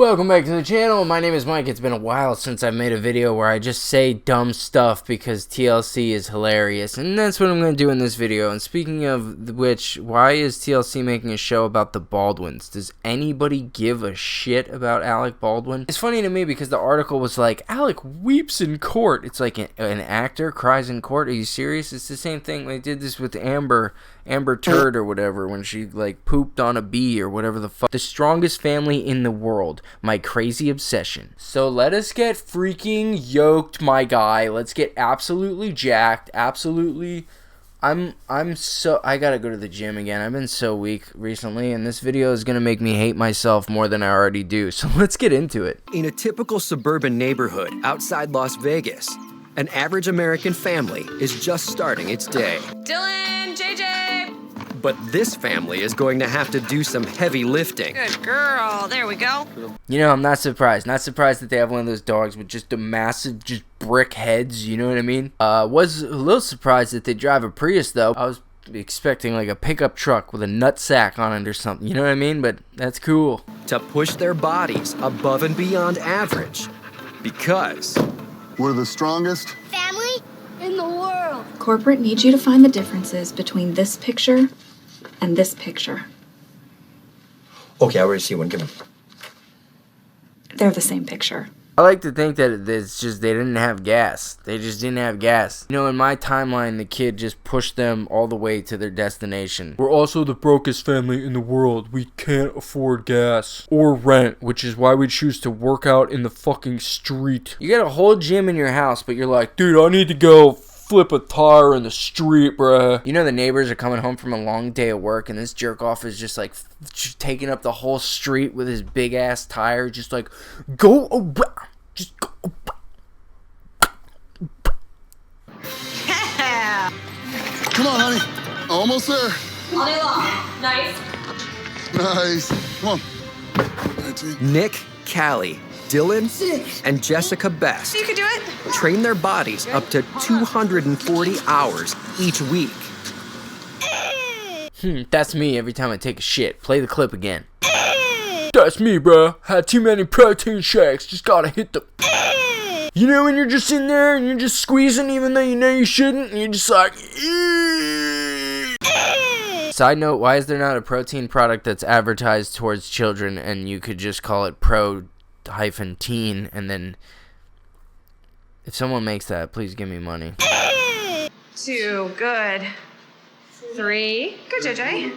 Welcome back to the channel. My name is Mike. It's been a while since I've made a video where I just say dumb stuff because TLC is hilarious, and that's what I'm going to do in this video. And speaking of which, why is TLC making a show about the Baldwins? Does anybody give a shit about Alec Baldwin? It's funny to me because the article was like, Alec weeps in court. It's like an actor cries in court. Are you serious? It's the same thing. They did this with Amber Turd or whatever when she like pooped on a bee or whatever the fuck. The strongest family in the world. My crazy obsession. So let us get freaking yoked, my guy. Let's get absolutely jacked. Absolutely. I gotta go to the gym again. I've been so weak recently, and this video is gonna make me hate myself more than I already do. So let's get into it. In a typical suburban neighborhood outside Las Vegas, an average American family is just starting its day. Dylan, JJ! But this family is going to have to do some heavy lifting. Good girl, there we go. You know, I'm not surprised. Not surprised that they have one of those dogs with just a massive, just brick heads, you know what I mean? Was a little surprised that they drive a Prius, though. I was expecting like a pickup truck with a nut sack on it or something, you know what I mean? But that's cool. To push their bodies above and beyond average. Because we're the strongest family in the world. Corporate needs you to find the differences between this picture and this picture. Okay, I already see one. Give me. They're the same picture. I like to think that it's just they didn't have gas. They just didn't have gas. You know, in my timeline, the kid just pushed them all the way to their destination. We're also the brokest family in the world. We can't afford gas or rent, which is why we choose to work out in the fucking street. You got a whole gym in your house, but you're like, dude, I need to go flip a tire in the street, bruh. You know the neighbors are coming home from a long day of work, and this jerk off is just like taking up the whole street with his big ass tire, just like go around, just go around. Yeah! Come on, honey. Almost there. All day long. Nice. Nice. Come on. 19. Nick, Callie, Dylan, and Jessica Best You could do it. train their bodies up to 240 hours each week. That's me every time I take a shit. Play the clip again. That's me, bruh. Had too many protein shakes. Just gotta hit the... You know when you're just in there and you're just squeezing even though you know you shouldn't, and you're just like... Side note, why is there not a protein product that's advertised towards children and you could just call it pro-teen, and then if someone makes that, please give me money. 2, good. 3, good, JJ.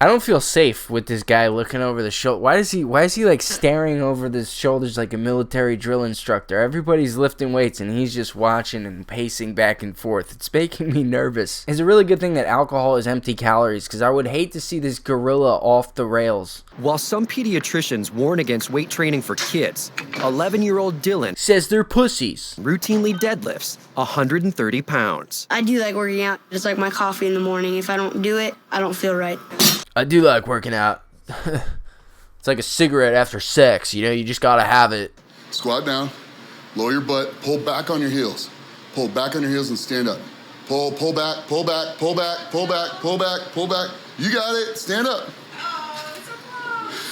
I don't feel safe with this guy looking over the shoulder. Why is he like staring over the shoulders like a military drill instructor? Everybody's lifting weights and he's just watching and pacing back and forth. It's making me nervous. It's a really good thing that alcohol is empty calories, because I would hate to see this gorilla off the rails. While some pediatricians warn against weight training for kids, 11-year-old Dylan Says they're pussies. routinely deadlifts 130 pounds. I do like working out. It's like my coffee in the morning. If I don't do it, I don't feel right. I do like working out. It's like a cigarette after sex, you know, you just gotta have it. Squat down. Lower your butt. Pull back on your heels. Pull back on your heels and stand up. Pull back, pull back, pull back, pull back, pull back, pull back. You got it. Stand up.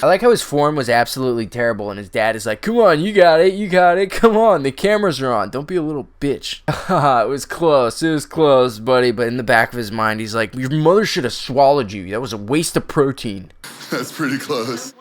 I like how his form was absolutely terrible, and his dad is like, come on, you got it, come on, the cameras are on, don't be a little bitch. It was close, buddy, but in the back of his mind, he's like, your mother should have swallowed you, that was a waste of protein. That's pretty close.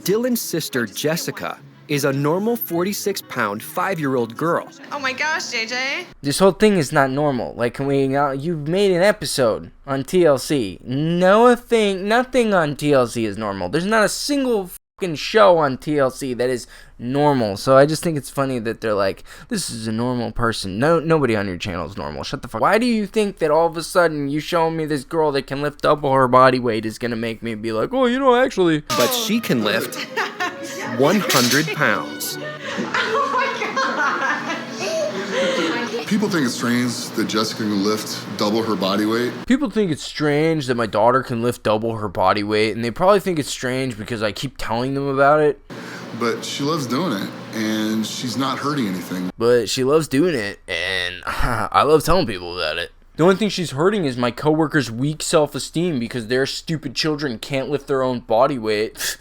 Dylan's sister, Jessica, is a normal 46-pound 5-year-old girl. Oh my gosh, JJ. This whole thing is not normal. Like, you made an episode on TLC. Nothing on TLC is normal. There's not a single fucking show on TLC that is normal. So I just think it's funny that they're like, this is a normal person. Nobody on your channel is normal. Shut the fuck. Why do you think that all of a sudden you showing me this girl that can lift double her body weight is gonna make me be like, oh, you know, actually. But she can lift 100 pounds. People think it's strange that Jessica can lift double her body weight. People think it's strange that my daughter can lift double her body weight, and they probably think it's strange because I keep telling them about it. But she loves doing it, and she's not hurting anything. But she loves doing it, and I love telling people about it. The only thing she's hurting is my coworkers' weak self-esteem because their stupid children can't lift their own body weight.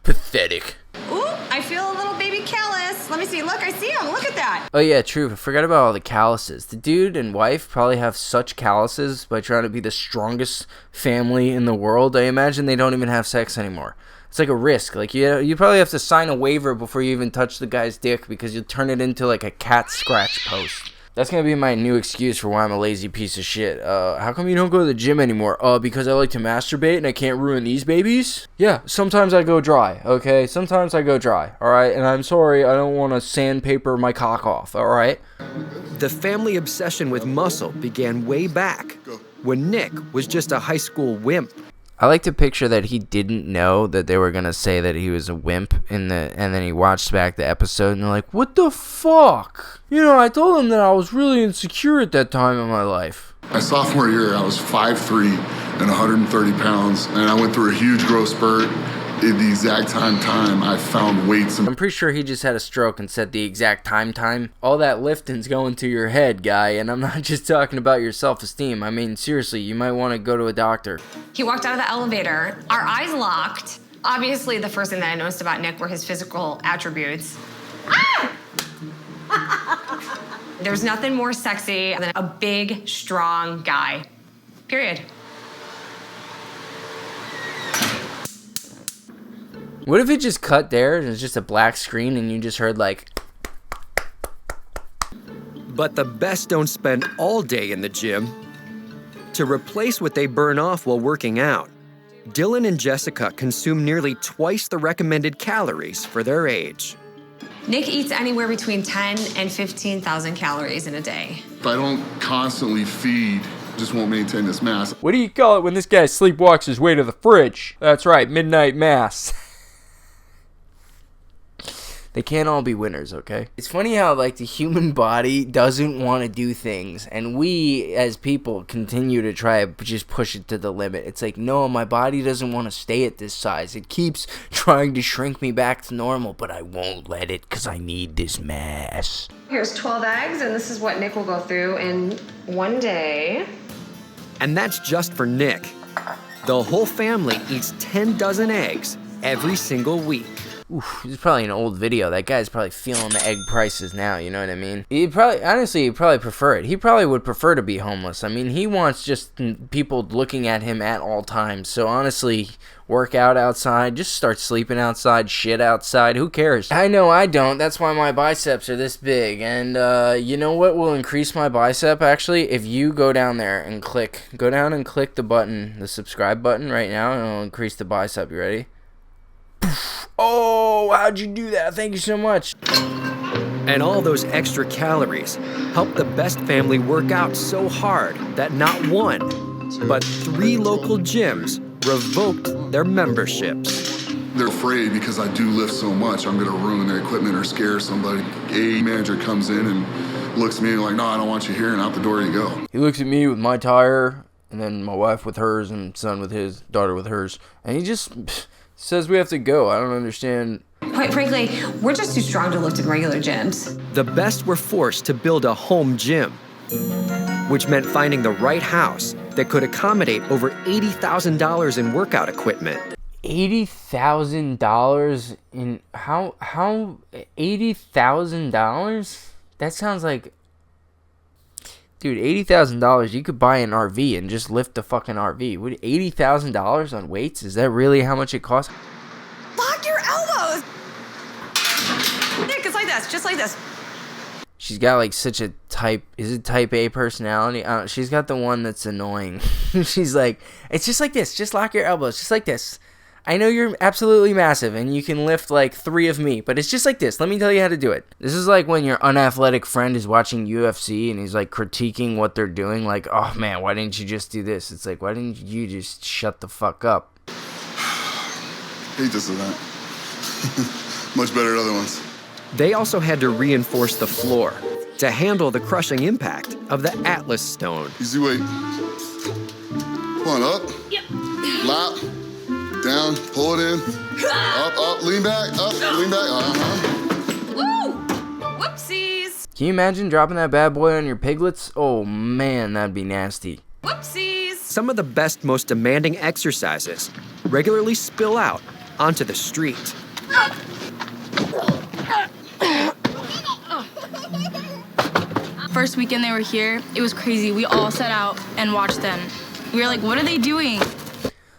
Pathetic. Ooh, I feel a little baby callus. Let me see. Look, I see him. Look at that. Oh yeah, true. I forgot about all the calluses. The dude and wife probably have such calluses by trying to be the strongest family in the world. I imagine they don't even have sex anymore. It's like a risk. Like you probably have to sign a waiver before you even touch the guy's dick because you'll turn it into like a cat scratch post. That's gonna be my new excuse for why I'm a lazy piece of shit. How come you don't go to the gym anymore? Because I like to masturbate and I can't ruin these babies? Yeah, sometimes I go dry, okay? Sometimes I go dry, alright? And I'm sorry, I don't want to sandpaper my cock off, alright? The family obsession with muscle began way back when Nick was just a high school wimp. I like to picture that he didn't know that they were gonna say that he was a wimp and then he watched back the episode and they're like, what the fuck? You know, I told him that I was really insecure at that time in my life. My sophomore year, I was 5'3" and 130 pounds, and I went through a huge growth spurt. At the exact time, I found weights. I'm pretty sure he just had a stroke and said the exact time. All that lifting's going to your head, guy, and I'm not just talking about your self-esteem. I mean, seriously, you might want to go to a doctor. He walked out of the elevator, our eyes locked. Obviously, the first thing that I noticed about Nick were his physical attributes. There's nothing more sexy than a big, strong guy. Period. What if it just cut there and it's just a black screen and you just heard like... But the best don't spend all day in the gym. To replace what they burn off while working out, Dylan and Jessica consume nearly twice the recommended calories for their age. Nick eats anywhere between 10 and 15,000 calories in a day. If I don't constantly feed, just won't maintain this mass. What do you call it when this guy sleepwalks his way to the fridge? That's right, midnight mass. They can't all be winners, okay? It's funny how, like, the human body doesn't want to do things, and we, as people, continue to try to just push it to the limit. It's like, no, my body doesn't want to stay at this size. It keeps trying to shrink me back to normal, but I won't let it because I need this mass. Here's 12 eggs, and this is what Nick will go through in one day. And that's just for Nick. The whole family eats 10 dozen eggs every single week. Oof, this is probably an old video. That guy's probably feeling the egg prices now, you know what I mean? He'd probably prefer it. He probably would prefer to be homeless. I mean, he wants just people looking at him at all times. So honestly, work out outside, just start sleeping outside, shit outside, who cares? I know I don't. That's why my biceps are this big. And you know what will increase my bicep actually? If you go down there and click the button, the subscribe button right now, and it'll increase the bicep. You ready? Oh, how'd you do that? Thank you so much. And all those extra calories help the Best family work out so hard that not one, but 3 local gyms revoked their memberships. They're afraid because I do lift so much, I'm gonna ruin their equipment or scare somebody. A manager comes in and looks at me like, no, I don't want you here, and out the door you go. He looks at me with my tire, and then my wife with hers, and son with his, daughter with hers, and he just says we have to go. I don't understand. Quite frankly, we're just too strong to lift in regular gyms. The Best were forced to build a home gym, which meant finding the right house that could accommodate over $80,000 in workout equipment. $80,000 in how $80,000? That sounds like, dude, $80,000 you could buy an RV and just lift the fucking RV. Would $80,000 on weights? Is that really how much it costs? Lock your elbows! Nick, it's like this, just like this. She's got like such a type A personality? She's got the one that's annoying. She's like, it's just like this. Just lock your elbows, just like this. I know you're absolutely massive and you can lift like 3 of me, but it's just like this. Let me tell you how to do it. This is like when your unathletic friend is watching UFC and he's like critiquing what they're doing. Like, oh man, why didn't you just do this? It's like, why didn't you just shut the fuck up? Hate this event. Much better at other ones. They also had to reinforce the floor to handle the crushing impact of the Atlas stone. Easy weight. Come on, up. Yep. Lap. Down, pull it in. Up, lean back, lean back. Woo! Whoopsies! Can you imagine dropping that bad boy on your piglets? Oh man, that'd be nasty. Whoopsies! Some of the Best, most demanding exercises regularly spill out onto the street. first weekend they were here, it was crazy. We all set out and watched them. We were like, what are they doing?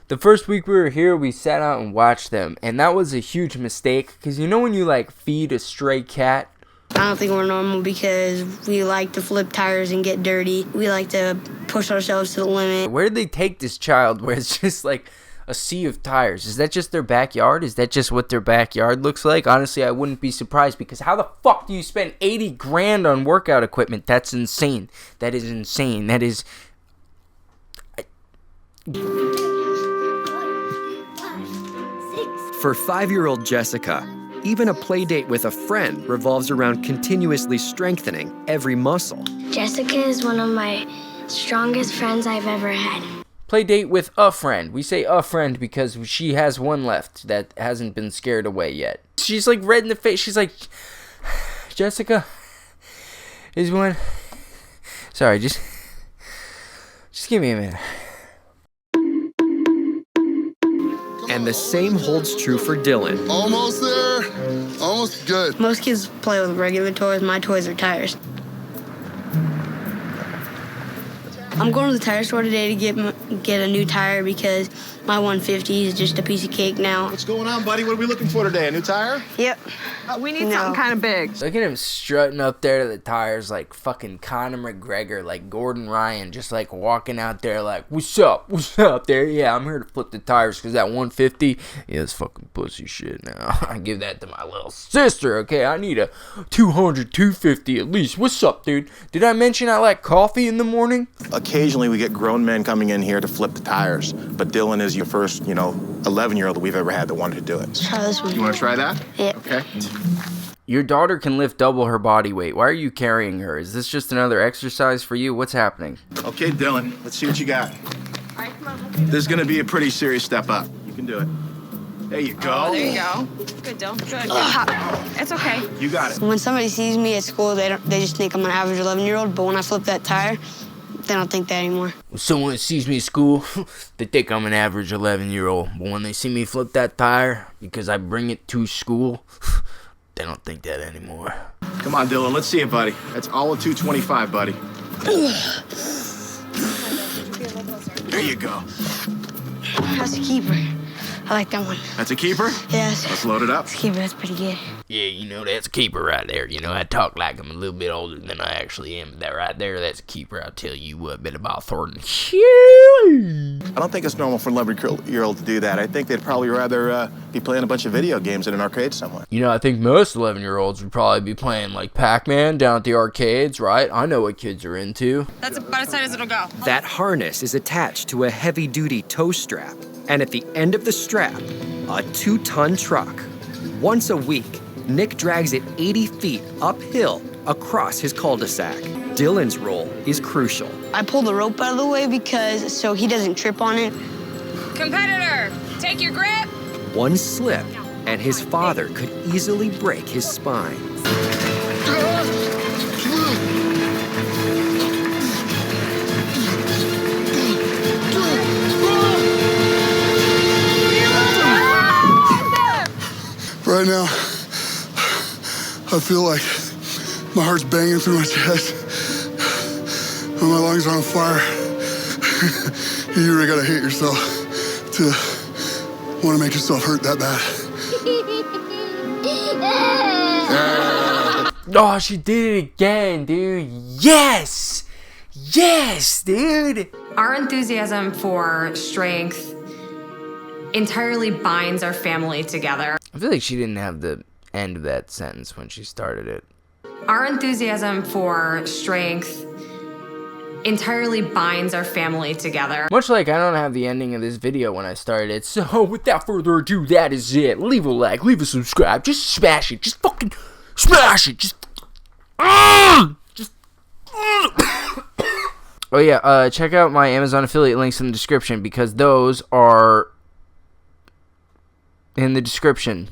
The first week we were here, we sat out and watched them, and that was a huge mistake, because you know when you like feed a stray cat? I don't think we're normal because we like to flip tires and get dirty. We like to push ourselves to the limit. Where did they take this child where it's just like a sea of tires? Is that just their backyard? Is that just what their backyard looks like? Honestly, I wouldn't be surprised, because how the fuck do you spend 80 grand on workout equipment? That's insane. That is insane. That is... For 5-year-old Jessica, even a play date with a friend revolves around continuously strengthening every muscle. Jessica is one of my strongest friends I've ever had. Play date with a friend. We say a friend because she has one left that hasn't been scared away yet. She's like red in the face. She's like, Jessica is one. Sorry, just give me a minute. And the same holds true for Dylan. Almost there. Almost good. Most kids play with regular toys. My toys are tires. I'm going to the tire store today to get a new tire because my 150 is just a piece of cake now. What's going on, buddy? What are we looking for today? A new tire? Yep. We need something kind of big. Look at him strutting up there to the tires like fucking Conor McGregor, like Gordon Ryan, just like walking out there like, what's up there? Yeah, I'm here to flip the tires because that 150, yeah, it's fucking pussy shit now. I give that to my little sister, okay? I need a 200, 250 at least. What's up, dude? Did I mention I like coffee in the morning? Occasionally we get grown men coming in here to flip the tires, but Dylan is your first, 11-year-old that we've ever had that wanted to do it. Let's try this one. You want to try that? Yeah. Okay. Your daughter can lift double her body weight. Why are you carrying her? Is this just another exercise for you? What's happening? Okay, Dylan, let's see what you got. This is going to be a pretty serious step up. You can do it. There you go. Oh, there you go. Good, Dylan. Good. It's okay. You got it. When somebody sees me at school, they just think I'm an average 11-year-old, but when I flip that tire, they don't think that anymore. When someone sees me at school, they think I'm an average 11-year-old. But when they see me flip that tire, because I bring it to school, they don't think that anymore. Come on, Dylan, let's see it, buddy. That's all of 225, buddy. There you go. That's a keeper. I like that one. That's a keeper? Yes. Let's load it up. That's a keeper. That's pretty good. Yeah, that's a keeper right there. I talk like I'm a little bit older than I actually am. But that right there, that's a keeper. I'll tell you what, bit about Thornton. I don't think it's normal for an 11-year-old to do that. I think they'd probably rather be playing a bunch of video games in an arcade somewhere. I think most 11-year-olds would probably be playing like Pac-Man down at the arcades, right? I know what kids are into. That's about as tight as it'll go. That harness is attached to a heavy-duty tow strap, and at the end of the strap, a 2-ton truck. Once a week, Nick drags it 80 feet uphill across his cul-de-sac. Dylan's role is crucial. I pull the rope out of the way so he doesn't trip on it. Competitor, take your grip. One slip, and his father could easily break his spine. Right now, I feel like my heart's banging through my chest and my lungs are on fire. You really gotta hate yourself to want to make yourself hurt that bad. Oh, she did it again, dude. Yes! Yes, dude! Our enthusiasm for strength entirely binds our family together. I feel like she didn't have the end of that sentence when she started it. Our enthusiasm for strength entirely binds our family together. Much like I don't have the ending of this video when I started it, so without further ado, that is it. Leave a like, leave a subscribe, just smash it, just fucking smash it, oh yeah, check out my Amazon affiliate links in the description because those are in the description.